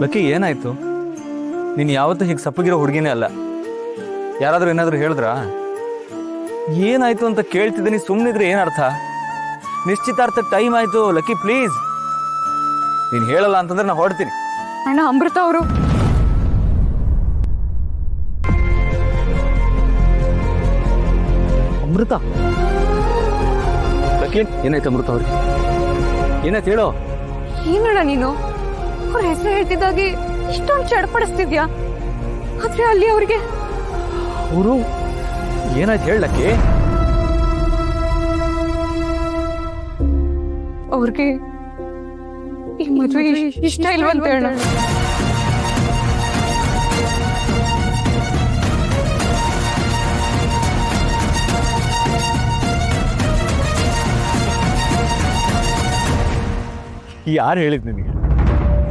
Lucky ಏನಾಯ್ತು? ನೀನು ಯಾವತ್ತೂ ಹೀಗೆ ಸಪ್ಪಗಿರೋ ಹುಡುಗಿನೇ ಅಲ್ಲ. ಯಾರಾದರೂ ಏನಾದರೂ ಹೇಳಿದ್ರಾ? ಏನಾಯ್ತು ಅಂತ ಕೇಳ್ತಿದ್ದೀನಿ, ಸುಮ್ಮನಿದ್ರೆ ಏನರ್ಥ? ನಿಶ್ಚಿತಾರ್ಥ ಟೈಮ್ ಆಯ್ತು ಲಕ್ಕಿ, ಪ್ಲೀಸ್. ನೀನು ಹೇಳಲ್ಲ ಅಂತಂದ್ರೆ ನಾ ಹೊಡ್ತೀನಿ. ಅಣ್ಣ, ಅಮೃತ ಅವರು ಅಮೃತ? ಲಕ್ಕಿ, ಏನಾಯ್ತು ಅಮೃತ ಅವ್ರಿಗೆ? ಏನಾಯ್ತು ಹೇಳೋ? ಏನಣ್ಣ ನೀನು ಅವ್ರ ಹೆಸರು ಹೇಳ್ತಿದ್ದಾಗೆ ಇಷ್ಟೊಂದು ಚಡ್ಪಡಿಸ್ತಿದ್ಯಾ? ಆದ್ರೆ ಅಲ್ಲಿ ಅವ್ರಿಗೆ ಅವರು ಏನಾಯ್ತು ಹೇಳಕ್ಕೆ? ಅವ್ರಿಗೆ ಈ ಮದುವೆ ಇಷ್ಟ ಇಲ್ವಂತ ಹೇಳ. ಯಾರು ಹೇಳಿದ್ ನಿನಗೆ?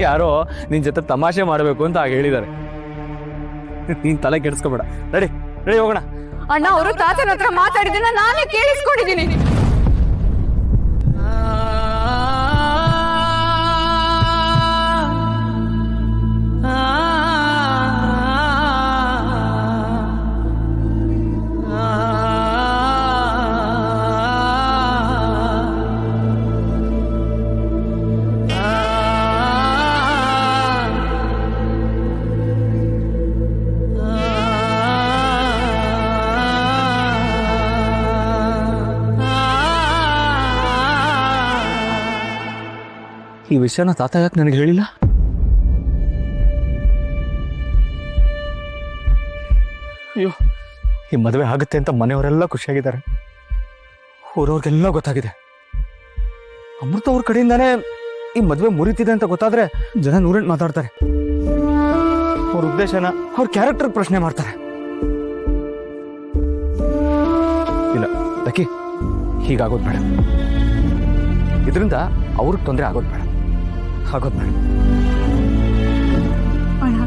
ಯಾರೋ ನಿನ್ ಜೊತೆ ತಮಾಷೆ ಮಾಡಬೇಕು ಅಂತ ಆಗ ಹೇಳಿದ್ದಾರೆ. ನೀನ್ ತಲೆ ಕೆಡಿಸ್ಕೋಬೇಡ. ನಡಿ ನಡಿ ಹೋಗೋಣ. ಅಣ್ಣ, ಅವರು ತಾತನ ಹತ್ರ ಮಾತಾಡಿದ್ದನ್ನ ನಾನೇ ಕೇಳಿಸ್ಕೊಂಡಿದ್ದೀನಿ. ಈ ವಿಷಯನ ತಾತ ಯಾಕೆ ನನಗೆ ಹೇಳಿಲ್ಲ? ಅಯ್ಯೋ, ಈ ಮದುವೆ ಆಗುತ್ತೆ ಅಂತ ಮನೆಯವರೆಲ್ಲ ಖುಷಿಯಾಗಿದ್ದಾರೆ. ಊರವ್ರಿಗೆಲ್ಲ ಗೊತ್ತಾಗಿದೆ. ಅಮೃತ ಅವ್ರ ಕಡೆಯಿಂದಾನೇ ಈ ಮದುವೆ ಮುರಿತಿದೆ ಅಂತ ಗೊತ್ತಾದ್ರೆ ಜನ ನೂರೆಂಟು ಮಾತಾಡ್ತಾರೆ. ಅವ್ರ ಉದ್ದೇಶನ, ಅವ್ರ ಕ್ಯಾರೆಕ್ಟರ್ ಪ್ರಶ್ನೆ ಮಾಡ್ತಾರೆ. ಇಲ್ಲ ಲಕ್ಕಿ, ಹೀಗಾಗೋದು ಬೇಡ. ಇದರಿಂದ ಅವ್ರಿಗೆ ತೊಂದರೆ ಆಗೋದು ಬೇಡ. ಅಣ್ಣ,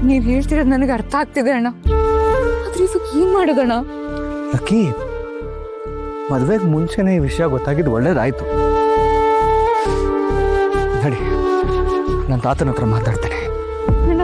ನೀವ್ ಹೇಳ್ತಿರೋದು ನನಗೆ ಅರ್ಥ ಆಗ್ತಿದೆ ಅಣ್ಣ. ಆದ್ರೆ ಇವಾಗ ಏನ್ ಮಾಡೋದಣ್ಣ? ಲಕ್ಕಿ, ಮದುವೆಗೆ ಮುಂಚೆನೇ ಈ ವಿಷಯ ಗೊತ್ತಾಗಿದ್ದು ಒಳ್ಳೇದಾಯ್ತು. ನಡಿ, ನನ್ನ ತಾತನ ಹತ್ರ ಮಾತಾಡ್ತೇನೆ. ಅಣ್ಣ,